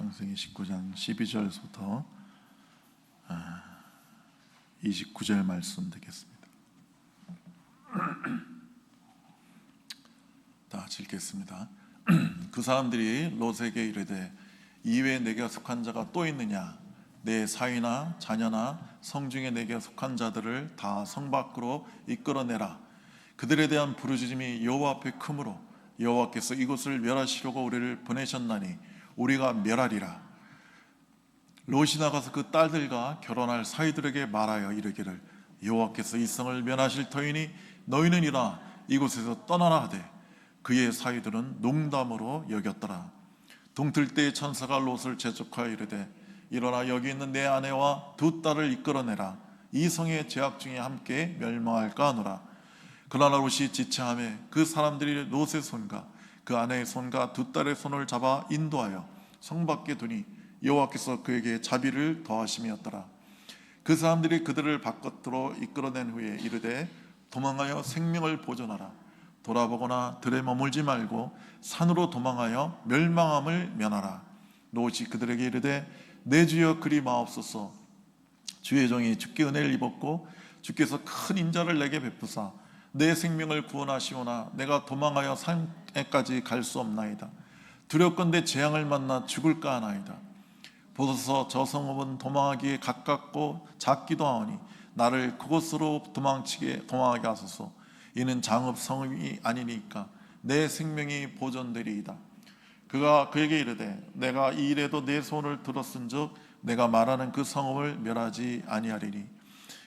창세기 19장 12절부터 29절 말씀 듣겠습니다. 다 읽겠습니다. 그 사람들이 롯에게 이르되 이외에 내게 속한 자가 또 있느냐? 내 사위나 자녀나 성중에 내게 속한 자들을 다 성 밖으로 이끌어내라. 그들에 대한 부르짖음이 여호와 앞에 크므로 여호와께서 이곳을 멸하시려고 우리를 보내셨나니 우리가 멸하리라. 롯이 나가서 그 딸들과 결혼할 사위들에게 말하여 이르기를 여호와께서 이 성을 멸하실 터이니 너희는 일어나 이곳에서 떠나라 하되 그의 사위들은 농담으로 여겼더라. 동틀 때의 천사가 롯을 재촉하여 이르되 일어나 여기 있는 내 아내와 두 딸을 이끌어내라. 이 성의 죄악 중에 함께 멸망할까 하노라. 그러나 롯이 지체하매 그 사람들이 롯의 손과 그 아내의 손과 두 딸의 손을 잡아 인도하여 성 밖에 두니 여호와께서 그에게 자비를 더하심이었더라. 그 사람들이 그들을 바깥으로 이끌어낸 후에 이르되 도망하여 생명을 보존하라. 돌아보거나 들에 머물지 말고 산으로 도망하여 멸망함을 면하라. 롯이 그들에게 이르되 내 주여 그리 마옵소서. 주의 종이 주께 은혜를 입었고 주께서 큰 인자를 내게 베푸사 내 생명을 구원하시오나 내가 도망하여 산에까지 갈 수 없나이다. 두렵건대 재앙을 만나 죽을까 하나이다. 보소서 저 성읍은 도망하기에 가깝고 작기도 하오니 나를 그곳으로 도망하게 하소서. 이는 장읍 성읍이 아니니까 내 생명이 보존되리이다. 그가 그에게 이르되 내가 이 일에도 내 손을 들었은즉 내가 말하는 그 성읍을 멸하지 아니하리니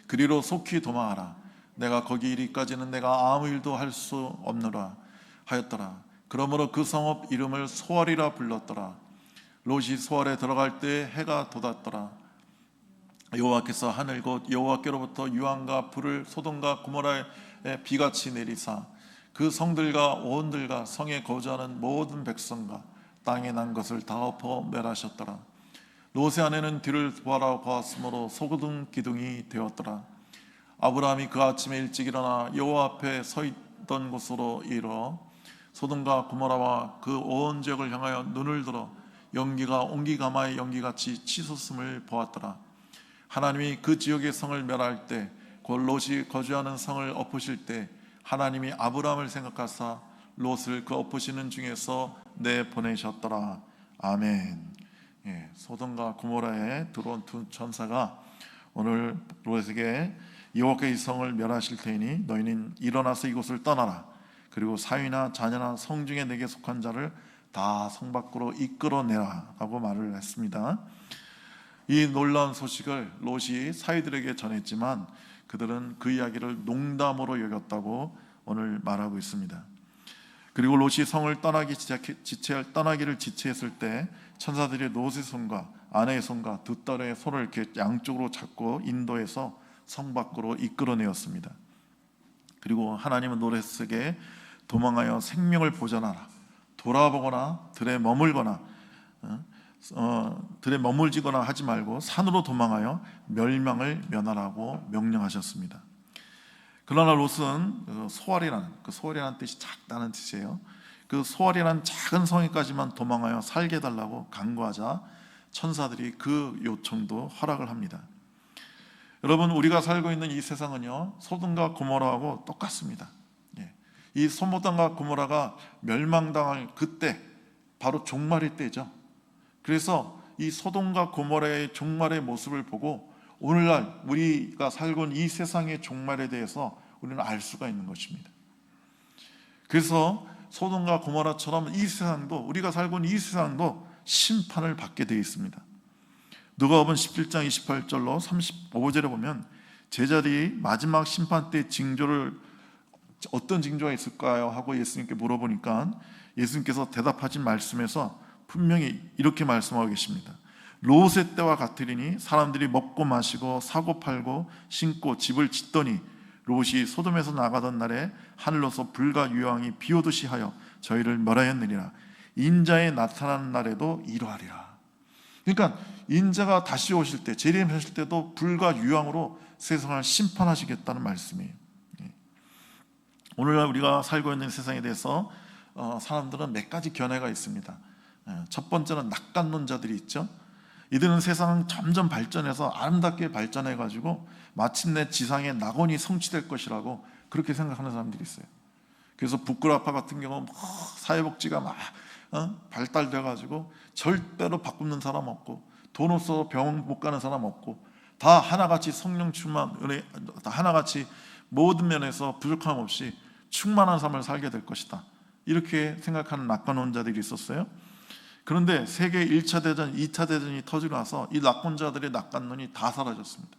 그리로 속히 도망하라. 내가 거기 이리까지는 내가 아무 일도 할 수 없노라 하였더라. 그러므로 그 성읍 이름을 소알이라 불렀더라. 롯이 소알에 들어갈 때 해가 돋았더라. 여호와께서 하늘 곧 여호와께로부터 유황과 불을 소돔과 고모라에 비같이 내리사 그 성들과 온들과 성에 거주하는 모든 백성과 땅에 난 것을 다 엎어 멸하셨더라. 롯의 아내는 뒤를 보았으므로 소금 기둥이 되었더라. 아브라함이 그 아침에 일찍 일어나 여호와 앞에 서 있던 곳으로 이르러 소돔과 고모라와 그 온 지역을 향하여 눈을 들어 연기가 옹기가마의 연기같이 치솟음을 보았더라. 하나님이 그 지역의 성을 멸할 때 곧 롯이 거주하는 성을 엎으실 때 하나님이 아브라함을 생각하사 롯을 그 엎으시는 중에서 내보내셨더라. 아멘. 소돔과 고모라에 들어온 두 천사가 오늘 롯에게 여호와께서 이 성을 멸하실 테니 너희는 일어나서 이곳을 떠나라. 그리고 사위나 자녀나 성중에 내게 속한 자를 다 성 밖으로 이끌어내라 라고 말을 했습니다. 이 놀라운 소식을 롯이 사위들에게 전했지만 그들은 그 이야기를 농담으로 여겼다고 오늘 말하고 있습니다. 그리고 롯이 성을 떠나기를 지체했을 때 천사들이 롯의 손과 아내의 손과 두 딸의 손을 이렇게 양쪽으로 잡고 인도해서 성 밖으로 이끌어내었습니다. 그리고 하나님은 롯에게 도망하여 생명을 보존하라. 돌아보거나 들에 머물지거나 하지 말고 산으로 도망하여 멸망을 면하라고 명령하셨습니다. 그러나 롯은 소알이라는 뜻이 작다는 뜻이에요. 그 소알이라는 작은 성에까지만 도망하여 살게 해달라고 간구하자 천사들이 그 요청도 허락을 합니다. 여러분, 우리가 살고 있는 이 세상은요 소돔과 고모라하고 똑같습니다. 이 소돔과 고모라가 멸망당할 그때 바로 종말의 때죠. 그래서 이 소돔과 고모라의 종말의 모습을 보고 오늘날 우리가 살고 있는 이 세상의 종말에 대해서 우리는 알 수가 있는 것입니다. 그래서 소돔과 고모라처럼 이 세상도, 우리가 살고 있는 이 세상도 심판을 받게 되어 있습니다. 누가복음 17장 28절로 35절에 보면 제자들이 마지막 심판 때 징조를 어떤 징조가 있을까요? 하고 예수님께 물어보니까 예수님께서 대답하신 말씀에서 분명히 이렇게 말씀하고 계십니다. 롯의 때와 같으리니 사람들이 먹고 마시고 사고 팔고 신고 집을 짓더니 롯이 소돔에서 나가던 날에 하늘로서 불과 유황이 비오듯이 하여 저희를 멸하였느니라. 인자의 나타나는 날에도 이러하리라. 그러니까 인자가 다시 오실 때, 재림하실 때도 불과 유황으로 세상을 심판하시겠다는 말씀이에요. 오늘날 우리가 살고 있는 세상에 대해서 사람들은 몇 가지 견해가 있습니다. 첫 번째는 낙관론자들이 있죠. 이들은 세상은 점점 발전해서 아름답게 발전해가지고 마침내 지상의 낙원이 성취될 것이라고 그렇게 생각하는 사람들이 있어요. 그래서 북구라파 같은 경우는 사회복지가 막 발달돼가지고 절대로 바꾸는 사람 없고, 돈 없어서 병원 못 가는 사람 없고, 다 하나같이 성령 충만, 은혜, 다 하나같이 모든 면에서 부족함 없이 충만한 삶을 살게 될 것이다, 이렇게 생각하는 낙관론자들이 있었어요. 그런데 세계 1차 대전, 2차 대전이 터지고 나서 이 낙관자들의 낙관론이 다 사라졌습니다.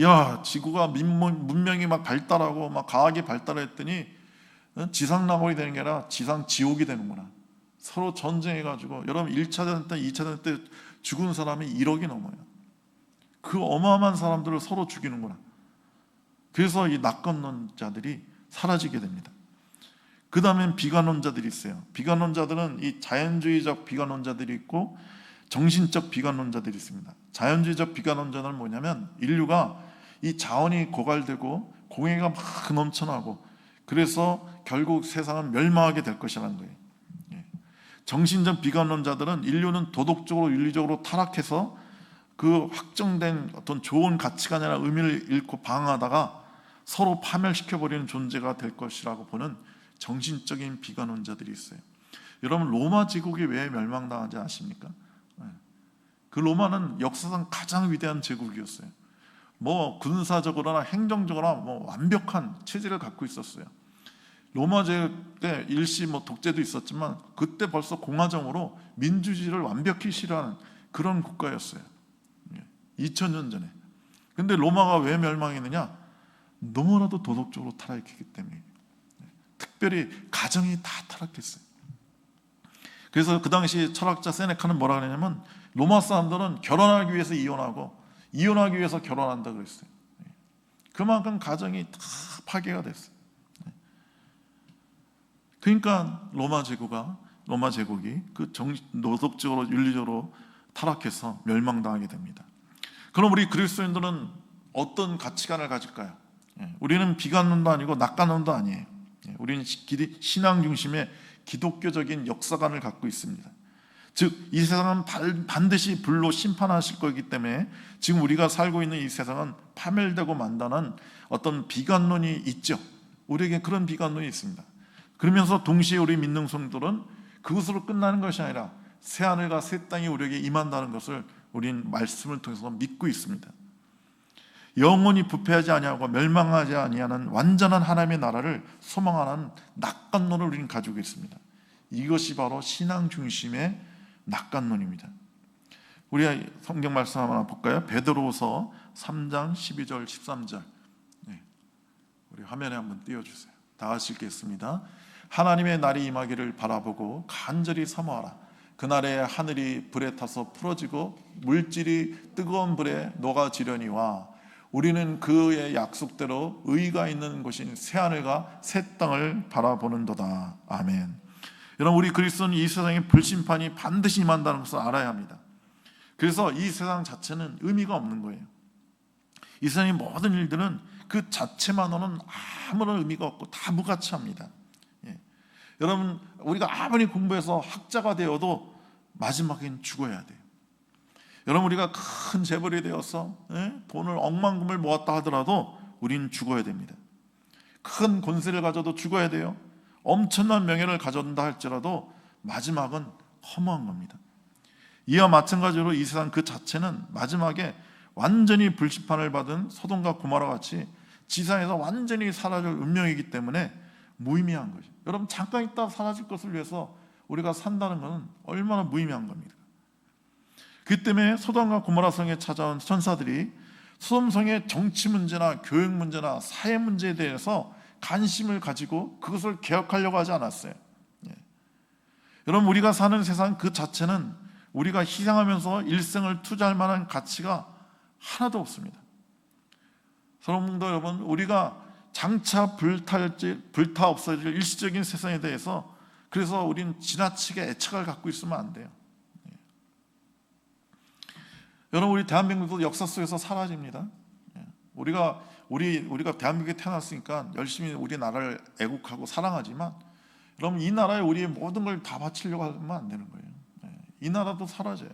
야, 지구가 문명이 막 발달하고 막 과학이 발달했더니 지상 낙원이 되는 게 아니라 지상 지옥이 되는구나. 서로 전쟁해가지고, 여러분 1차 대전 때, 2차 대전 때 죽은 사람이 1억이 넘어요. 그 어마어마한 사람들을 서로 죽이는구나. 그래서 이 낙관론자들이 사라지게 됩니다. 그 다음엔 비관론자들이 있어요. 비관론자들은 이 자연주의적 비관론자들이 있고 정신적 비관론자들이 있습니다. 자연주의적 비관론자는 뭐냐면, 인류가 이 자원이 고갈되고 공해가 막 넘쳐나고 그래서 결국 세상은 멸망하게 될 것이라는 거예요. 정신적 비관론자들은 인류는 도덕적으로 윤리적으로 타락해서 그 확정된 어떤 좋은 가치관이나 의미를 잃고 방황하다가 서로 파멸시켜버리는 존재가 될 것이라고 보는 정신적인 비관론자들이 있어요. 여러분, 로마 제국이 왜 멸망당한지 아십니까? 그 로마는 역사상 가장 위대한 제국이었어요. 뭐 군사적으로나 행정적으로나 뭐 완벽한 체제를 갖고 있었어요. 로마 제국 때 일시 뭐 독재도 있었지만 그때 벌써 공화정으로 민주주의를 완벽히 실현하는 그런 국가였어요. 2000년 전에. 근데 로마가 왜 멸망했느냐? 너무나도 도덕적으로 타락했기 때문에. 특별히 가정이 다 타락했어요. 그래서 그 당시 철학자 세네카는 뭐라 그러냐면, 로마 사람들은 결혼하기 위해서 이혼하고 이혼하기 위해서 결혼한다 그랬어요. 그만큼 가정이 다 파괴가 됐어요. 그러니까 로마 제국이 그 도덕적으로 윤리적으로 타락해서 멸망당하게 됩니다. 그럼 우리 그리스도인들은 어떤 가치관을 가질까요? 우리는 비관론도 아니고 낙관론도 아니에요. 우리는 신앙 중심의 기독교적인 역사관을 갖고 있습니다. 즉, 이 세상은 반드시 불로 심판하실 거기 때문에 지금 우리가 살고 있는 이 세상은 파멸되고 만다는 어떤 비관론이 있죠. 우리에게 그런 비관론이 있습니다. 그러면서 동시에 우리 믿는 성도들은 그것으로 끝나는 것이 아니라 새하늘과 새 땅이 우리에게 임한다는 것을 우리는 말씀을 통해서 믿고 있습니다. 영원히 부패하지 아니하고 멸망하지 아니하는 완전한 하나님의 나라를 소망하는 낙관론을 우리는 가지고 있습니다. 이것이 바로 신앙 중심의 낙관론입니다. 우리 성경 말씀 하나 볼까요? 베드로후서 3장 12절 13절. 우리 화면에 한번 띄워주세요. 다 같이 읽겠습니다. 하나님의 날이 임하기를 바라보고 간절히 사모하라. 그날에 하늘이 불에 타서 풀어지고 물질이 뜨거운 불에 녹아지려니와 우리는 그의 약속대로 의가 있는 곳인 새하늘과 새 땅을 바라보는도다. 아멘. 여러분, 우리 그리스도는 이 세상의 불심판이 반드시 임한다는 것을 알아야 합니다. 그래서 이 세상 자체는 의미가 없는 거예요. 이 세상의 모든 일들은 그 자체만으로는 아무런 의미가 없고 다 무가치합니다. 여러분, 우리가 아무리 공부해서 학자가 되어도 마지막엔 죽어야 돼요. 여러분, 우리가 큰 재벌이 되어서 돈을 억만금을 모았다 하더라도 우리는 죽어야 됩니다. 큰 권세를 가져도 죽어야 돼요. 엄청난 명예를 가져온다 할지라도 마지막은 허무한 겁니다. 이와 마찬가지로 이 세상 그 자체는 마지막에 완전히 불심판을 받은 소돔과 고모라 같이 지상에서 완전히 사라질 운명이기 때문에 무의미한 거죠. 여러분, 잠깐 있다 사라질 것을 위해서 우리가 산다는 것은 얼마나 무의미한 겁니다. 그 때문에 소돔과 고모라 성에 찾아온 천사들이 소돔 성의 정치 문제나 교육 문제나 사회 문제에 대해서 관심을 가지고 그것을 개혁하려고 하지 않았어요. 여러분, 우리가 사는 세상 그 자체는 우리가 희생하면서 일생을 투자할 만한 가치가 하나도 없습니다. 성도 여러분, 우리가 장차 불타 없어질 일시적인 세상에 대해서 그래서 우리는 지나치게 애착을 갖고 있으면 안 돼요. 여러분, 우리 대한민국도 역사 속에서 사라집니다. 우리가 대한민국에 태어났으니까 열심히 우리 나라를 애국하고 사랑하지만 여러분, 이 나라에 우리의 모든 걸 다 바치려고 하면 안 되는 거예요. 이 나라도 사라져요.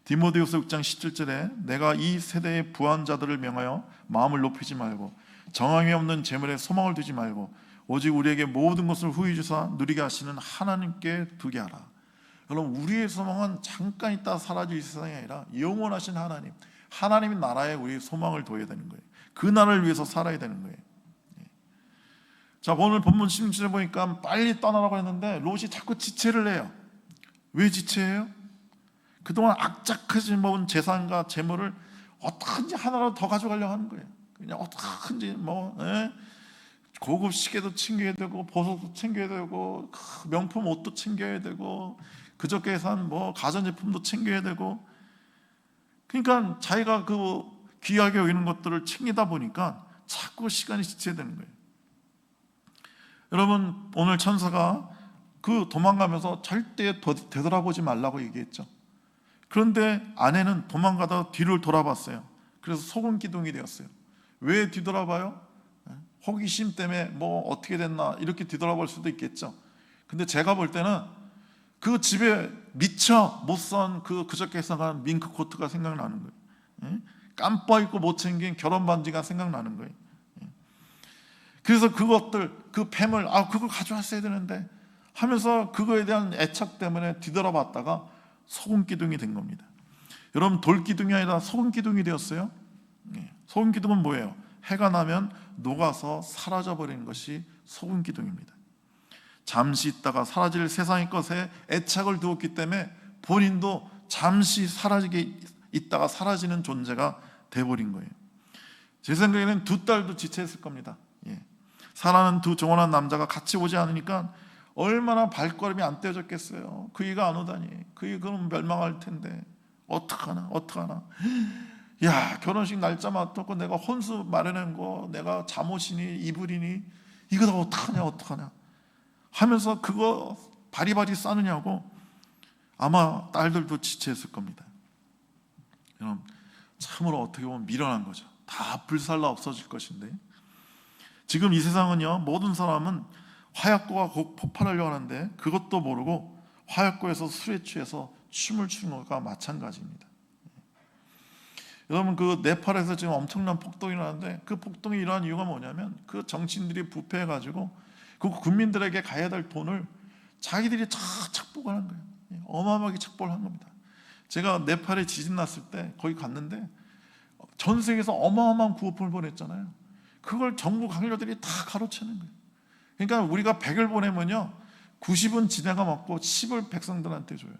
디모데후서 6장 17절에 내가 이 세대의 부한 자들을 명하여 마음을 높이지 말고 정함이 없는 재물에 소망을 두지 말고 오직 우리에게 모든 것을 후히 주사 누리게 하시는 하나님께 두게 하라. 여러분, 우리의 소망은 잠깐 있다 사라질 이 세상이 아니라 영원하신 하나님, 하나님의 나라에 우리의 소망을 둬야 되는 거예요. 그 나라를 위해서 살아야 되는 거예요. 자, 오늘 본문 16절에 보니까 빨리 떠나라고 했는데 롯이 자꾸 지체를 해요. 왜 지체해요? 그동안 악착같이 모은 재산과 재물을 어떻게든지 하나라도 더 가져가려고 하는 거예요. 그냥 어떻게든지 고급 시계도 챙겨야 되고 보석도 챙겨야 되고 명품 옷도 챙겨야 되고 그저께 산 가전제품도 챙겨야 되고, 그러니까 자기가 그 귀하게 여기는 것들을 챙기다 보니까 자꾸 시간이 지체되는 거예요. 여러분, 오늘 천사가 그 도망가면서 절대 되돌아보지 말라고 얘기했죠. 그런데 아내는 도망가다가 뒤를 돌아봤어요. 그래서 소금 기둥이 되었어요. 왜 뒤돌아봐요? 호기심 때문에 어떻게 됐나 이렇게 뒤돌아볼 수도 있겠죠. 근데 제가 볼 때는 그 집에 미처 못 산 그저께 산 밍크 코트가 생각나는 거예요. 깜빡 잊고 못 챙긴 결혼 반지가 생각나는 거예요. 그래서 그것들, 그 뱀을 그걸 가져왔어야 되는데 하면서 그거에 대한 애착 때문에 뒤돌아봤다가 소금 기둥이 된 겁니다. 여러분, 돌 기둥이 아니라 소금 기둥이 되었어요. 소금 기둥은 뭐예요? 해가 나면 녹아서 사라져버리는 것이 소금 기둥입니다. 잠시 있다가 사라질 세상의 것에 애착을 두었기 때문에 본인도 잠시 사라지게 있다가 사라지는 존재가 돼버린 거예요. 제 생각에는 두 딸도 지체했을 겁니다. 사랑하는 두 정원한 남자가 같이 오지 않으니까 얼마나 발걸음이 안 떼어졌겠어요. 그이가 안 오다니, 그이 그럼 멸망할 텐데 어떡하나. 야, 결혼식 날짜 맞췄고 내가 혼수 마련한 거, 내가 잠옷이니 이불이니 이거 다 어떡하냐 하면서 그거 바리바리 싸느냐고 아마 딸들도 지체했을 겁니다. 여러분, 참으로 어떻게 보면 미련한 거죠. 다 불살라 없어질 것인데, 지금 이 세상은요, 모든 사람은 화약고가 곧 폭발하려고 하는데 그것도 모르고 화약고에서 술에 취해서 춤을 추는 것과 마찬가지입니다. 여러분, 그 네팔에서 지금 엄청난 폭동이 일어나는데 그 폭동이 일어난 이유가 뭐냐면 그 정치인들이 부패해가지고 그 국민들에게 가야 될 돈을 자기들이 착복을 한 거예요. 어마어마하게 착복을 한 겁니다. 제가 네팔에 지진 났을 때 거기 갔는데 전 세계에서 어마어마한 구호품을 보냈잖아요. 그걸 정부 관료들이 다 가로채는 거예요. 그러니까 우리가 100을 보내면요 90은 지네가 먹고 10을 백성들한테 줘요.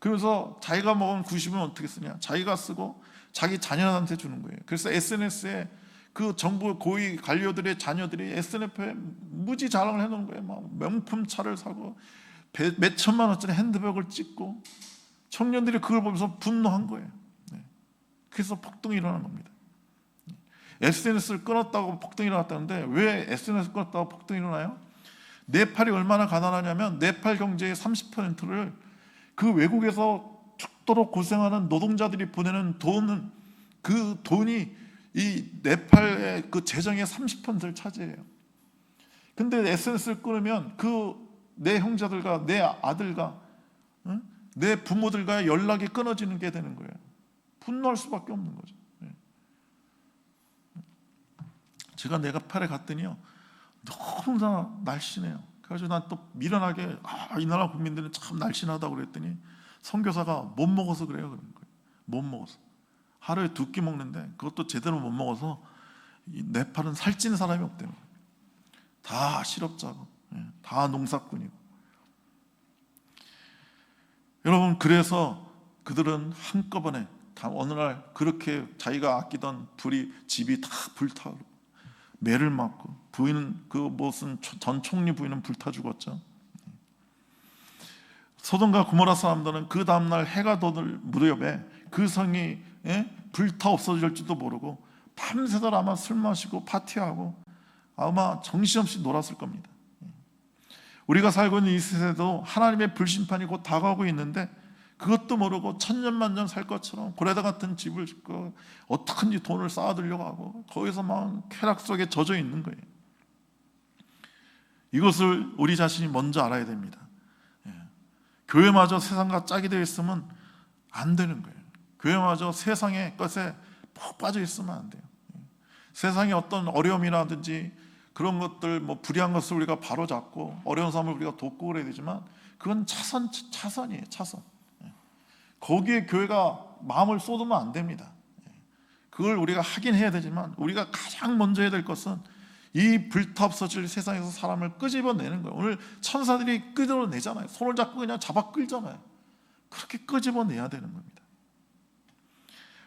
그래서 자기가 먹은 90은 어떻게 쓰냐, 자기가 쓰고 자기 자녀한테 주는 거예요. 그래서 SNS에 그 정부 고위 관료들의 자녀들이 SNS에 무지 자랑을 해놓은 거예요. 막 명품 차를 사고 몇 천만 원짜리 핸드백을 찍고, 청년들이 그걸 보면서 분노한 거예요. 그래서 폭동이 일어난 겁니다. SNS를 끊었다고 폭동이 일어났다는데 왜 SNS를 끊었다고 폭동이 일어나요? 네팔이 얼마나 가난하냐면 네팔 경제의 30%를 그 외국에서 죽도록 고생하는 노동자들이 보내는 돈은, 그 돈이 이 네팔의 그 재정의 30%를 차지해요. 근데 SNS를 끊으면 그 내 형제들과 내 아들과 내 부모들과의 연락이 끊어지는 게 되는 거예요. 분노할 수밖에 없는 거죠. 제가 네팔에 갔더니요 너무나 날씬해요. 그래서 난 또 미련하게 이 나라 국민들은 참 날씬하다고 그랬더니 선교사가 못 먹어서 그래요. 그런 거예요. 못 먹어서 하루에 2끼 먹는데 그것도 제대로 못 먹어서 이 네팔은 살찌는 사람이 없대요. 다 실업자고 다 농사꾼이고. 여러분, 그래서 그들은 한꺼번에 다 어느 날 그렇게 자기가 아끼던 집이 다 불타고 매를 맞고 부인은 그 무슨 전 총리 부인은 불타 죽었죠. 소돔과 고모라 사람들은 그 다음날 해가 돋을 무렵에 그 성이 불타 없어질지도 모르고 밤새도록 아마 술 마시고 파티하고 아마 정신없이 놀았을 겁니다. 우리가 살고 있는 이 세대도 하나님의 불심판이 곧 다가오고 있는데 그것도 모르고 천년만년 살 것처럼 고레다 같은 집을 짓고 어떻게든지 돈을 쌓아두려고 하고 거기서 막 쾌락 속에 젖어 있는 거예요. 이것을 우리 자신이 먼저 알아야 됩니다. 교회마저 세상과 짝이 되어 있으면 안 되는 거예요. 교회마저 세상의 것에 푹 빠져 있으면 안 돼요. 세상의 어떤 어려움이라든지 그런 것들, 불의한 것을 우리가 바로잡고 어려운 사람을 우리가 돕고 그래야 되지만 그건 차선이에요. 차선. 거기에 교회가 마음을 쏟으면 안 됩니다. 그걸 우리가 하긴 해야 되지만 우리가 가장 먼저 해야 될 것은 이 불타없어질 세상에서 사람을 끄집어내는 거예요. 오늘 천사들이 끄집어내잖아요. 손을 잡고 그냥 잡아 끌잖아요. 그렇게 끄집어내야 되는 겁니다.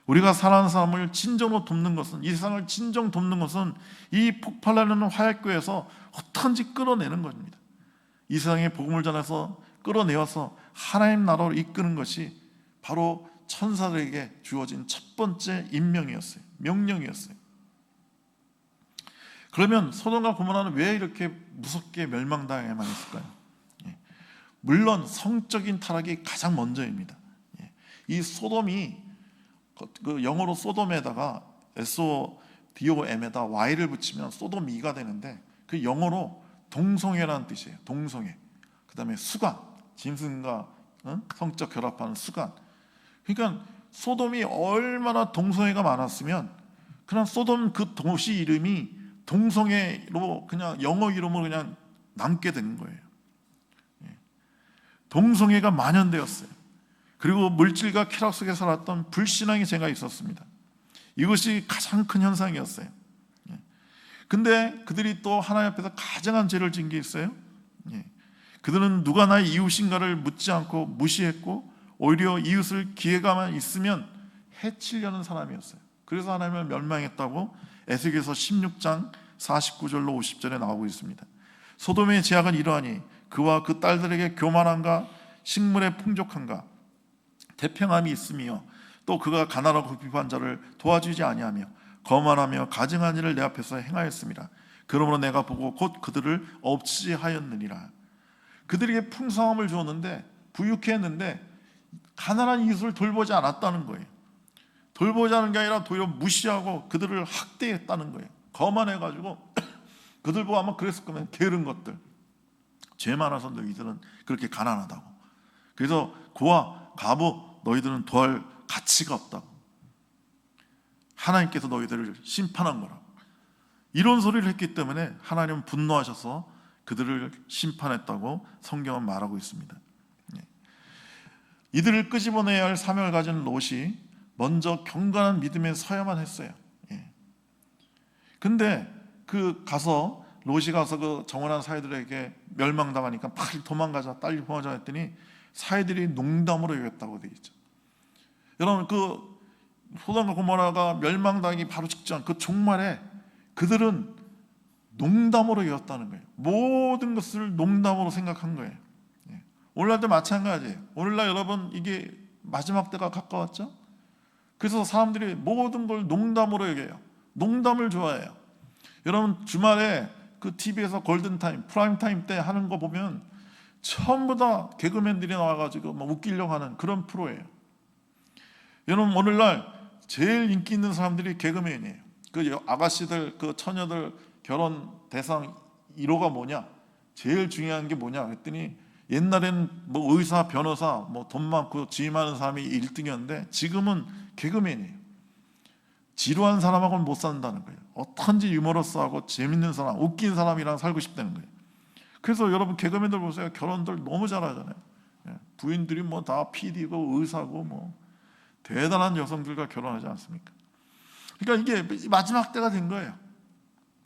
우리가 사랑하는 사람을 진정으로 돕는 것은, 이 세상을 진정 돕는 것은 이 폭발하는 화약교에서 어떻게든지 끌어내는 겁니다. 이 세상에 복음을 전해서 끌어내어서 하나님 나라로 이끄는 것이 바로 천사들에게 주어진 첫 번째 임명이었어요. 명령이었어요. 그러면 소돔과 고모라는 왜 이렇게 무섭게 멸망당해야만 했을까요? 물론 성적인 타락이 가장 먼저입니다. 이 소돔이 그 영어로 소돔에다가 SODOM에다 Y를 붙이면 소돔이가 되는데 그 영어로 동성애라는 뜻이에요. 동성애. 그 다음에 수간, 짐승과 성적 결합하는 수간. 그러니까 소돔이 얼마나 동성애가 많았으면 그냥 소돔 그 도시 이름이 동성애로 그냥 영어 이름으로 그냥 남게 된 거예요. 동성애가 만연되었어요. 그리고 물질과 쾌락 속에 살았던 불신앙의 죄가 있었습니다. 이것이 가장 큰 현상이었어요. 근데 그들이 또 하나님 앞에서 가장한 죄를 지은 게 있어요. 그들은 누가 나의 이웃인가를 묻지 않고 무시했고 오히려 이웃을 기회가만 있으면 해치려는 사람이었어요. 그래서 하나님을 멸망했다고 에스겔서 16장 49절로 50절에 나오고 있습니다. 소돔의 죄악은 이러하니 그와 그 딸들에게 교만함과 식물의 풍족함과 태평함이 있으며 또 그가 가난하고 급한 자를 도와주지 아니하며 거만하며 가증한 일을 내 앞에서 행하였습니다. 그러므로 내가 보고 곧 그들을 없이하였느니라. 그들에게 풍성함을 주었는데 부유케 했는데 가난한 이웃을 돌보지 않았다는 거예요. 돌보지 않은 게 아니라 도리어 무시하고 그들을 학대했다는 거예요. 거만해가지고 그들 보고 아마 그랬을 거면 게으른 것들, 죄 많아서 너희들은 그렇게 가난하다고. 그래서 고아 가부 너희들은 도할 가치가 없다고. 하나님께서 너희들을 심판한 거라고. 이런 소리를 했기 때문에 하나님은 분노하셔서 그들을 심판했다고 성경은 말하고 있습니다. 이들을 끄집어내야 할 사명을 가진 롯이 먼저 경건한 믿음에 서야만 했어요. 근데 롯이 가서 그 정원한 사이들에게 멸망당하니까 빨리 도망가자, 빨리 도망가자 했더니 사이들이 농담으로 여겼다고 되어 있죠. 여러분, 그 소돔과 고모라가 멸망당하기 바로 직전 그 종말에 그들은 농담으로 여겼다는 거예요. 모든 것을 농담으로 생각한 거예요. 오늘날도 마찬가지예요. 오늘날 여러분 이게 마지막 때가 가까웠죠? 그래서 사람들이 모든 걸 농담으로 여겨요. 농담을 좋아해요. 여러분 주말에 그 TV에서 골든타임, 프라임타임 때 하는 거 보면 전부 다 개그맨들이 나와가지고 막 웃기려고 하는 그런 프로예요. 여러분 오늘날 제일 인기 있는 사람들이 개그맨이에요. 그 아가씨들, 그 처녀들 결혼 대상 1호가 뭐냐? 제일 중요한 게 뭐냐? 그랬더니 옛날엔 뭐 의사, 변호사, 뭐 돈 많고 지위 많은 사람이 1등이었는데 지금은 개그맨이에요. 지루한 사람하고는 못 산다는 거예요. 어떤지 유머러스하고 재밌는 사람, 웃긴 사람이랑 살고 싶다는 거예요. 그래서 여러분 개그맨들 보세요. 결혼들 너무 잘하잖아요. 부인들이 뭐 다 PD고 의사고 뭐 대단한 여성들과 결혼하지 않습니까? 그러니까 이게 마지막 때가 된 거예요.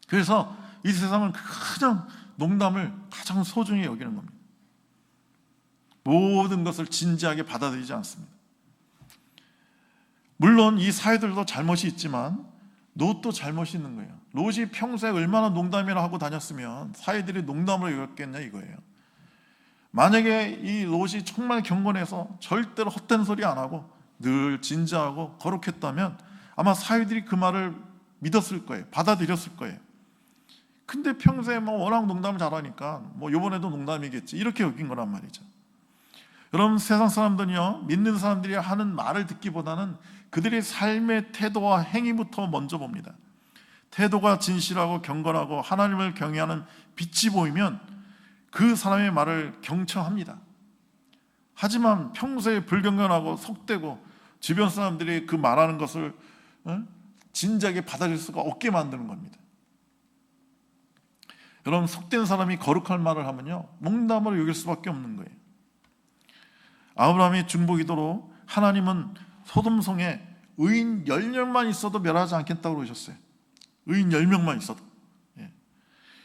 그래서 이 세상은 그냥 농담을 가장 소중히 여기는 겁니다. 모든 것을 진지하게 받아들이지 않습니다. 물론 이 사회들도 잘못이 있지만 롯도 잘못이 있는 거예요. 롯이 평소에 얼마나 농담이나 하고 다녔으면 사회들이 농담으로 여겼겠냐 이거예요. 만약에 이 롯이 정말 경건해서 절대로 헛된 소리 안 하고 늘 진지하고 거룩했다면 아마 사회들이 그 말을 믿었을 거예요. 받아들였을 거예요. 근데 평소에 뭐 워낙 농담을 잘하니까 뭐 이번에도 농담이겠지 이렇게 여긴 거란 말이죠. 여러분 세상 사람들은요 믿는 사람들이 하는 말을 듣기보다는 그들의 삶의 태도와 행위부터 먼저 봅니다. 태도가 진실하고 경건하고 하나님을 경외하는 빛이 보이면 그 사람의 말을 경청합니다. 하지만 평소에 불경건하고 속되고 주변 사람들이 그 말하는 것을 진지하게 받아들일 수가 없게 만드는 겁니다. 여러분, 속된 사람이 거룩할 말을 하면요, 농담으로 여길 수밖에 없는 거예요. 아브라함의 중보기도로 하나님은 소돔성에 의인 10명만 있어도 멸하지 않겠다고 그러셨어요. 의인 10명만 있어도.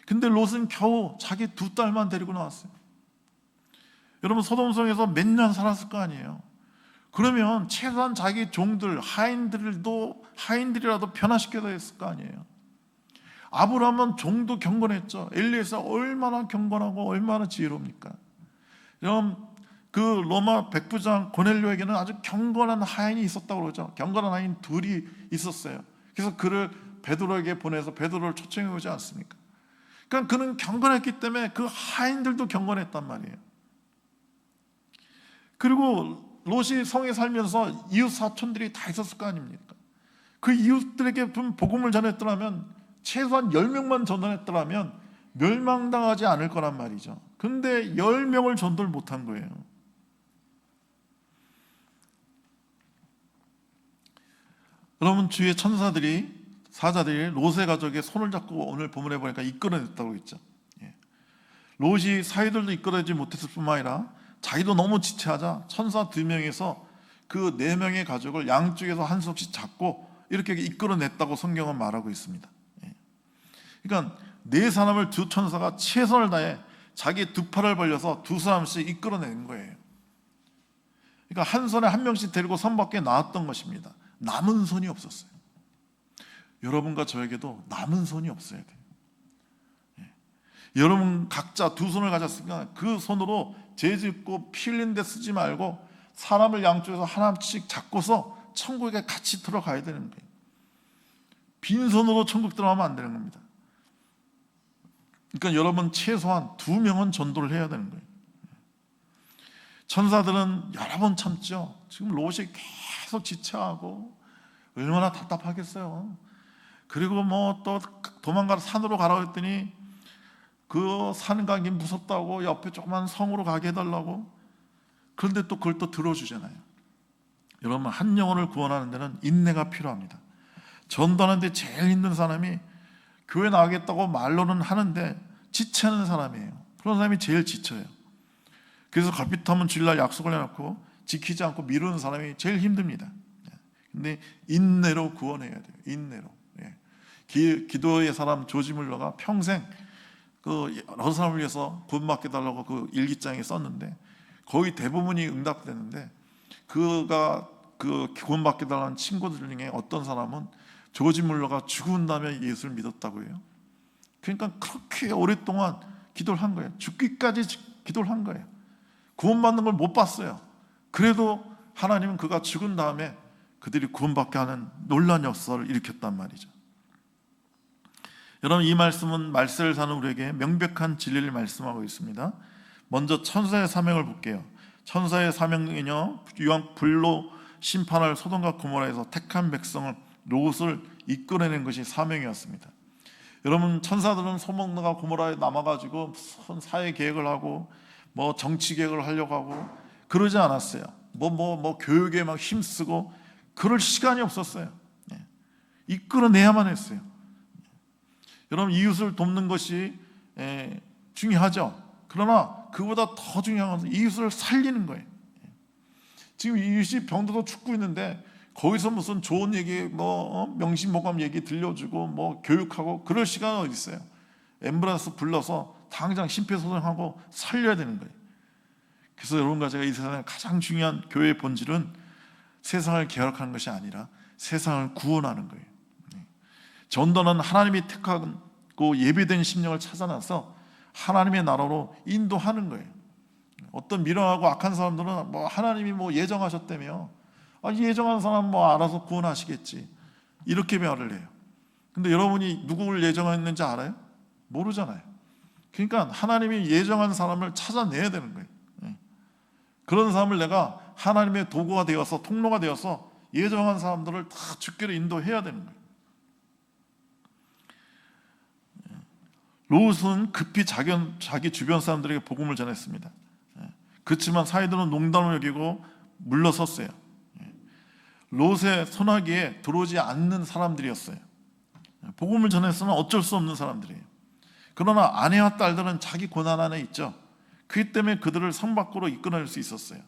근데 롯은 겨우 자기 2딸만 데리고 나왔어요. 여러분, 소돔성에서 몇 년 살았을 거 아니에요. 그러면 최소한 자기 종들, 하인들이라도 변화시켜야 했을 거 아니에요. 아브라함은 종도 경건했죠. 엘리에서 얼마나 경건하고 얼마나 지혜로웁니까? 여러분, 그 로마 백부장 고넬료에게는 아주 경건한 하인이 있었다고 그러죠. 경건한 하인 둘이 있었어요. 그래서 그를 베드로에게 보내서 베드로를 초청해 오지 않습니까? 그러니까 그는 경건했기 때문에 그 하인들도 경건했단 말이에요. 그리고 롯이 성에 살면서 이웃 사촌들이 다 있었을 거 아닙니까? 그 이웃들에게 복음을 전했더라면, 최소한 10명만 전도했더라면 멸망당하지 않을 거란 말이죠. 근데 10명을 전도를 못한 거예요. 여러분, 주의 천사들이, 사자들이 롯의 가족의 손을 잡고 오늘 본문에 보니까 이끌어냈다고 했죠. 롯이 사이들도 이끌어내지 못했을 뿐만 아니라 자기도 너무 지체하자 천사 2명에서 그 4명의 가족을 양쪽에서 한 손씩 잡고 이렇게 이끌어냈다고 성경은 말하고 있습니다. 그러니까 4사람을 2천사가 최선을 다해 자기 2팔을 벌려서 2사람씩 이끌어내는 거예요. 그러니까 한 손에 한 명씩 데리고 선 밖에 나왔던 것입니다. 남은 손이 없었어요. 여러분과 저에게도 남은 손이 없어야 돼요. 여러분 각자 2손을 가졌으니까 그 손으로 죄짓고 피 흘린 데 쓰지 말고 사람을 양쪽에서 하나씩 잡고서 천국에 같이 들어가야 되는 거예요. 빈손으로 천국 들어가면 안 되는 겁니다. 그러니까 여러분, 최소한 2명은 전도를 해야 되는 거예요. 천사들은 여러 번 참죠. 지금 롯이 계속 지체하고 얼마나 답답하겠어요. 그리고 뭐 또 도망가라, 산으로 가라고 했더니 그 산 가기 무섭다고 옆에 조그만 성으로 가게 해달라고. 그런데 또 그걸 또 들어주잖아요. 여러분, 한 영혼을 구원하는 데는 인내가 필요합니다. 전도하는데 제일 힘든 사람이 교회 나가겠다고 말로는 하는데 지체하는 사람이에요. 그런 사람이 제일 지쳐요. 그래서 갈빗하면 주일날 약속을 해놓고 지키지 않고 미루는 사람이 제일 힘듭니다. 근데 인내로 구원해야 돼요. 인내로. 기도의 사람 조지 물러가 평생 그 여러 사람을 위해서 구원받게 달라고 그 일기장에 썼는데 거의 대부분이 응답됐는데, 그가 그 구원받게 달라는 친구들 중에 어떤 사람은 조지 물러가 죽은 다음에 예수를 믿었다고 해요. 그러니까 그렇게 오랫동안 기도를 한 거예요. 죽기까지 기도를 한 거예요. 구원받는 걸 못 봤어요. 그래도 하나님은 그가 죽은 다음에 그들이 구원받게 하는 놀라운 역사를 일으켰단 말이죠. 여러분, 이 말씀은 말세를 사는 우리에게 명백한 진리를 말씀하고 있습니다. 먼저 천사의 사명을 볼게요. 천사의 사명은요, 이왕 불로 심판할 소돔과 고모라에서 택한 백성을, 롯을 이끌어내는 것이 사명이었습니다. 여러분, 천사들은 소돔과 고모라에 남아가지고 무슨 사회 계획을 하고 뭐 정치 계획을 하려고 하고 그러지 않았어요. 뭐 교육에 막 힘쓰고 그럴 시간이 없었어요. 이끌어내야만 했어요. 여러분, 이웃을 돕는 것이 중요하죠. 그러나 그보다 더 중요한 것은 이웃을 살리는 거예요. 지금 이웃이 병들어 죽고 있는데 거기서 무슨 좋은 얘기, 명심보감 얘기 들려주고 뭐 교육하고 그럴 시간은 어디 있어요? 앰뷸런스 불러서 당장 심폐소생하고 살려야 되는 거예요. 그래서 여러분과 제가 이 세상에 가장 중요한 교회의 본질은 세상을 개혁하는 것이 아니라 세상을 구원하는 거예요. 전도는 하나님이 택하고 예배된 심령을 찾아내서 하나님의 나라로 인도하는 거예요. 어떤 미련하고 악한 사람들은 하나님이 예정하셨다며, 예정한 사람 알아서 구원하시겠지, 이렇게 말을 해요. 근데 여러분이 누구를 예정했는지 알아요? 모르잖아요. 그러니까 하나님이 예정한 사람을 찾아내야 되는 거예요. 그런 사람을 내가 하나님의 도구가 되어서, 통로가 되어서 예정한 사람들을 다 주께로 인도해야 되는 거예요. 롯은 급히 자기 주변 사람들에게 복음을 전했습니다. 그렇지만 사이들은 농담을 여기고 물러섰어요. 롯의 소나기에 들어오지 않는 사람들이었어요. 복음을 전해서는 어쩔 수 없는 사람들이에요. 그러나 아내와 딸들은 자기 고난 안에 있죠. 그렇기 때문에 그들을 성 밖으로 이끌어낼 수 있었어요.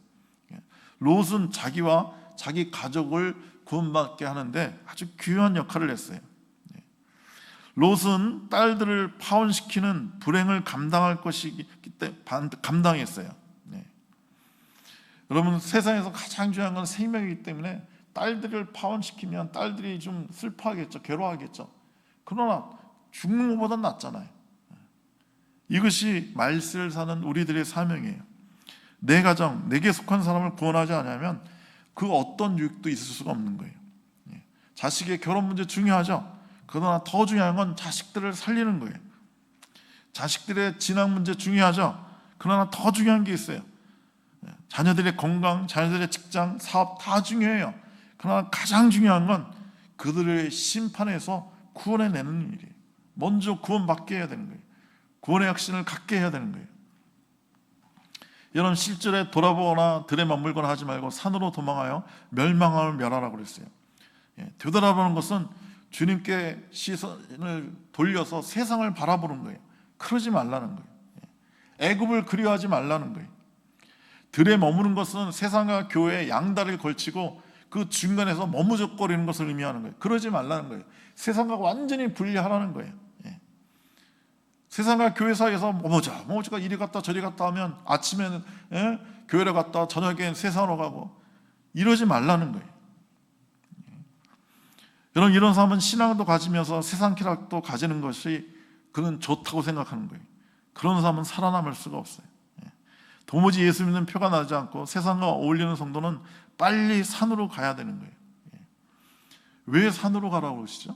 롯은 자기와 자기 가족을 구원받게 하는데 아주 귀한 역할을 했어요. 롯은 딸들을 파혼시키는 불행을 감당할 것이기 때문에 감당했어요. 여러분, 세상에서 가장 중요한 건 생명이기 때문에 딸들을 파혼시키면 딸들이 좀 슬퍼하겠죠. 괴로워하겠죠. 그러나 죽는 것보다 낫잖아요. 이것이 말세를 사는 우리들의 사명이에요. 내 가정, 내게 속한 사람을 구원하지 않으면 그 어떤 유익도 있을 수가 없는 거예요. 자식의 결혼 문제 중요하죠. 그러나 더 중요한 건 자식들을 살리는 거예요. 자식들의 진학 문제 중요하죠. 그러나 더 중요한 게 있어요. 자녀들의 건강, 자녀들의 직장, 사업 다 중요해요. 그러나 가장 중요한 건 그들의 심판에서 구원해내는 일이에요. 먼저 구원받게 해야 되는 거예요. 구원의 확신을 갖게 해야 되는 거예요. 여러분, 실제로 돌아보거나 들에 머물거나 하지 말고 산으로 도망하여 멸망함을 멸하라고 그랬어요. 되돌아보는 것은 주님께 시선을 돌려서 세상을 바라보는 거예요. 그러지 말라는 거예요. 애굽을 그리워하지 말라는 거예요. 들에 머무는 것은 세상과 교회의 양다리를 걸치고 그 중간에서 머무적거리는 것을 의미하는 거예요. 그러지 말라는 거예요. 세상과 완전히 분리하라는 거예요. 세상과 교회 사이에서 머무자가 이리 갔다 저리 갔다 하면 아침에는 교회를 갔다 저녁엔 세상으로 가고 이러지 말라는 거예요. 여러분, 이런 사람은 신앙도 가지면서 세상 쾌락도 가지는 것이 그는 좋다고 생각하는 거예요. 그런 사람은 살아남을 수가 없어요. 도무지 예수 믿는 표가 나지 않고 세상과 어울리는 성도는 빨리 산으로 가야 되는 거예요. 왜 산으로 가라고 그러시죠?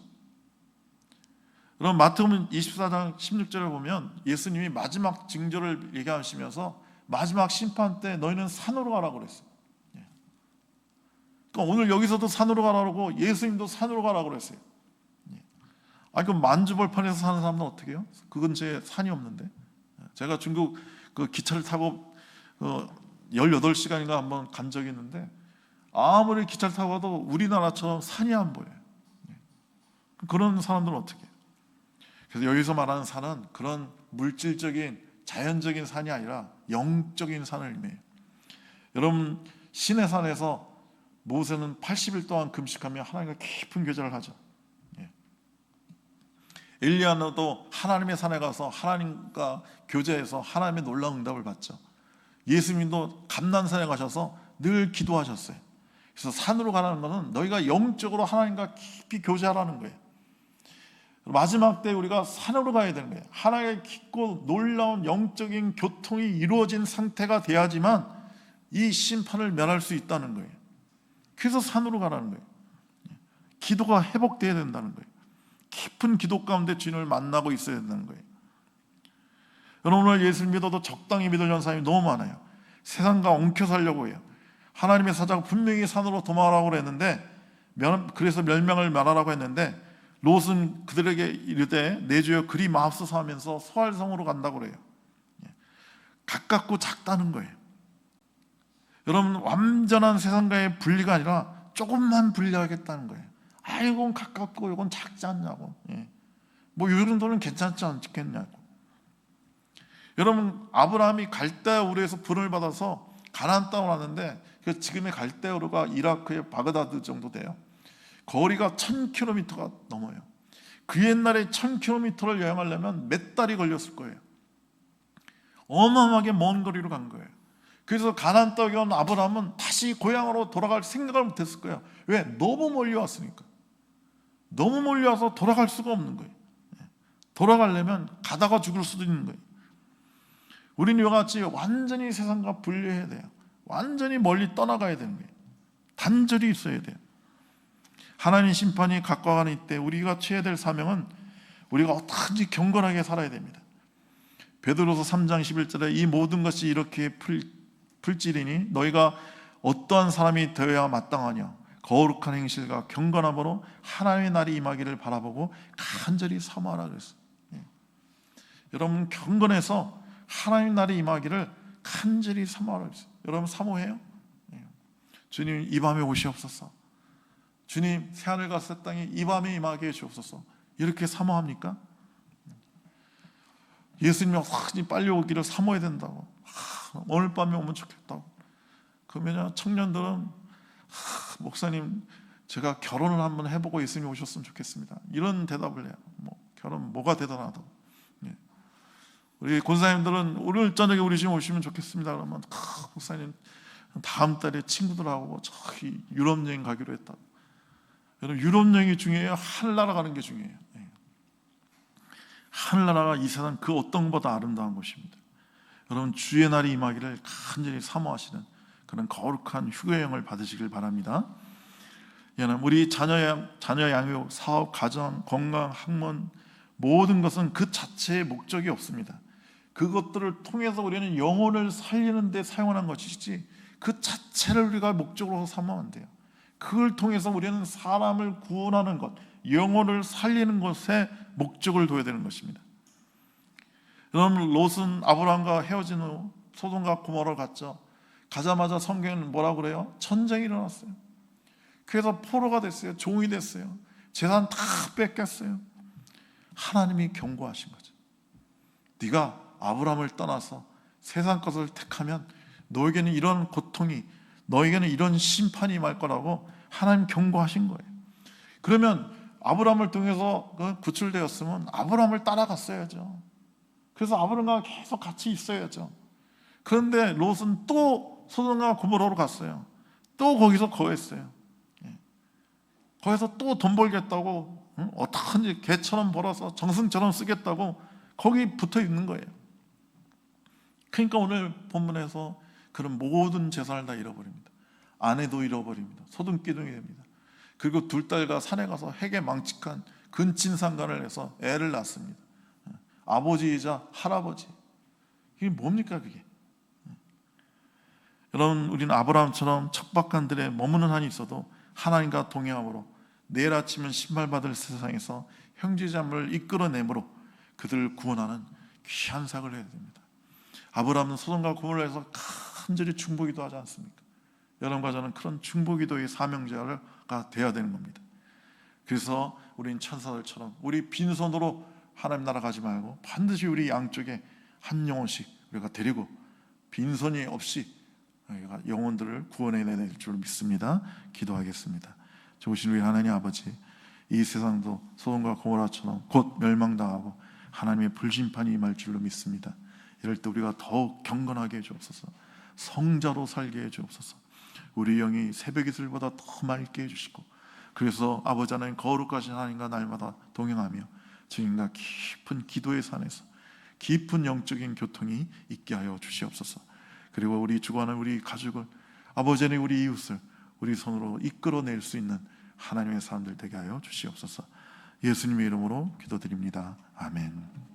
그럼 마태복음 24장 16절에 보면 예수님이 마지막 징조를 얘기하시면서 마지막 심판 때 너희는 산으로 가라고 그랬어요. 그러니까 오늘 여기서도 산으로 가라고, 예수님도 산으로 가라고 그랬어요. 그럼 만주벌판에서 사는 사람은 어떻게 해요? 그 근처에 산이 없는데. 제가 중국 그 기차를 타고 18시간인가 한번 간 적이 있는데 아무리 기차를 타고 가도 우리나라처럼 산이 안 보여요. 그런 사람들은 어떻게 해요? 그래서 여기서 말하는 산은 그런 물질적인 자연적인 산이 아니라 영적인 산을 의미해요. 여러분, 신의 산에서 모세는 80일 동안 금식하며 하나님과 깊은 교제를 하죠. 엘리야도 하나님의 산에 가서 하나님과 교제해서 하나님의 놀라운 응답을 받죠. 예수님도 감난산에 가셔서 늘 기도하셨어요. 그래서 산으로 가라는 것은 너희가 영적으로 하나님과 깊이 교제하라는 거예요. 마지막 때 우리가 산으로 가야 되는 거예요. 하나님의 깊고 놀라운 영적인 교통이 이루어진 상태가 돼야지만 이 심판을 면할 수 있다는 거예요. 그래서 산으로 가라는 거예요. 기도가 회복돼야 된다는 거예요. 깊은 기도 가운데 주님을 만나고 있어야 된다는 거예요. 여러분, 오늘 예수를 믿어도 적당히 믿으려는 사람이 너무 많아요. 세상과 엉켜 살려고 해요. 하나님의 사자가 분명히 산으로 도망하라고 했는데, 그래서 멸망을 말하라고 했는데, 롯은 그들에게 이르되 내 주여 그리 마옵소서 하면서 소알성으로 간다고 그래요. 가깝고 작다는 거예요. 여러분, 완전한 세상과의 분리가 아니라 조금만 분리하겠다는 거예요. 이건 가깝고 이건 작지 않냐고. 뭐 이 정도는 괜찮지 않겠냐고. 여러분, 아브라함이 갈대아 우르에서 분을 받아서 가나안 땅을 왔는데 지금의 갈대아 우르가 이라크의 바그다드 정도 돼요. 거리가 1000km가 넘어요. 그 옛날에 1000km를 여행하려면 몇 달이 걸렸을 거예요. 어마어마하게 먼 거리로 간 거예요. 그래서 가나안 땅에 온 아브라함은 다시 고향으로 돌아갈 생각을 못했을 거예요. 왜? 너무 멀리 왔으니까. 너무 멀리 와서 돌아갈 수가 없는 거예요. 돌아가려면 가다가 죽을 수도 있는 거예요. 우리는 이와 같이 완전히 세상과 분리해야 돼요. 완전히 멀리 떠나가야 되는 거예요. 단절이 있어야 돼요. 하나님 심판이 가까워가는 이때 우리가 취해야 될 사명은 우리가 어떻게든지 경건하게 살아야 됩니다. 베드로서 3장 11절에 이 모든 것이 이렇게 풀지리니 너희가 어떠한 사람이 되어야 마땅하냐, 거룩한 행실과 경건함으로 하나님의 날이 임하기를 바라보고 간절히 사모하라 그랬어요. 여러분, 경건해서 하나님의 날이 임하기를 간절히 사모하라 했어요. 여러분 사모해요? 주님 이 밤에 오시옵소서. 주님 새하늘 새 땅에 이 밤에 임하게 해주옵소서. 이렇게 사모합니까? 예수님이 빨리 오기를 사모해야 된다고. 오늘 밤에 오면 좋겠다고. 그러면 청년들은 목사님 제가 결혼을 한번 해보고 예수님이 오셨으면 좋겠습니다. 이런 대답을 해요. 결혼 뭐가 되더라도. 우리 권사님들은 오늘 저녁에 우리 집 오시면 좋겠습니다. 그러면 목사님 다음 달에 친구들하고 저기 유럽 여행 가기로 했다고. 여러분 유럽 여행이 중요해요? 하늘나라 가는 게 중요해요. 하늘나라가 이 세상 그 어떤 것보다 아름다운 곳입니다. 여러분 주의 날이 임하기를 간절히 사모하시는 그런 거룩한 휴교여행을 받으시길 바랍니다. 여러분 우리 자녀 양육, 사업, 가정, 건강, 학문 모든 것은 그 자체의 목적이 없습니다. 그것들을 통해서 우리는 영혼을 살리는 데 사용하는 것이지 그 자체를 우리가 목적으로 삼으면 안 돼요. 그걸 통해서 우리는 사람을 구원하는 것, 영혼을 살리는 것에 목적을 둬야 되는 것입니다. 여러분 롯은 아브라함과 헤어진 후 소돔과 고모라로 갔죠. 가자마자 성경은 뭐라고 그래요? 전쟁이 일어났어요. 그래서 포로가 됐어요. 종이 됐어요. 재산 다 뺏겼어요. 하나님이 경고하신 거죠. 네가 아브라함을 떠나서 세상 것을 택하면 너에게는 이런 고통이, 너에게는 이런 심판이 임할 거라고 하나님 경고하신 거예요. 그러면 아브라함을 통해서 구출되었으면 아브라함을 따라갔어야죠. 그래서 아브라함과 계속 같이 있어야죠. 그런데 롯은 또 소돔과 고모라로 갔어요. 또 거기서 거했어요. 거기서 또 돈 벌겠다고 어떡하든지 개처럼 벌어서 정승처럼 쓰겠다고 거기 붙어 있는 거예요. 그러니까 오늘 본문에서 그런 모든 재산을 다 잃어버립니다. 아내도 잃어버립니다. 소등기둥이 됩니다. 그리고 둘 딸과 산에 가서 핵에 망측한 근친상간을 해서 애를 낳습니다. 아버지이자 할아버지. 이게 뭡니까 그게? 여러분 우리는 아브라함처럼 척박한 들에 머무는 한이 있어도 하나님과 동행함으로 내일 아침은 신발받을 세상에서 형제자매를 이끌어내므로 그들을 구원하는 귀한 사역을 해야 됩니다. 아브라함은 소돔과 고모라에서 간절히 중보기도 하지 않습니까? 여러분과 저는 그런 중보기도의 사명자가 되어야 되는 겁니다. 그래서 우리는 천사들처럼 우리 빈손으로 하나님 나라 가지 말고 반드시 우리 양쪽에 한 영혼씩 우리가 데리고 빈손이 없이 우리가 영혼들을 구원해낼 줄 믿습니다. 기도하겠습니다. 좋으신 우리 하나님 아버지, 이 세상도 소돔과 고모라처럼 곧 멸망당하고 하나님의 불심판이 임할 줄로 믿습니다. 이럴 때 우리가 더욱 경건하게 해주옵소서. 성자로 살게 해주옵소서. 우리 영이 새벽 이슬보다 더 맑게 해주시고, 그래서 아버지 하나님 거룩하신 하나님과 날마다 동행하며 주님과 깊은 기도의 산에서 깊은 영적인 교통이 있게 하여 주시옵소서. 그리고 우리 주관하는 우리 가족을, 아버지 하나님 우리 이웃을 우리 손으로 이끌어낼 수 있는 하나님의 사람들 되게 하여 주시옵소서. 예수님의 이름으로 기도드립니다. 아멘.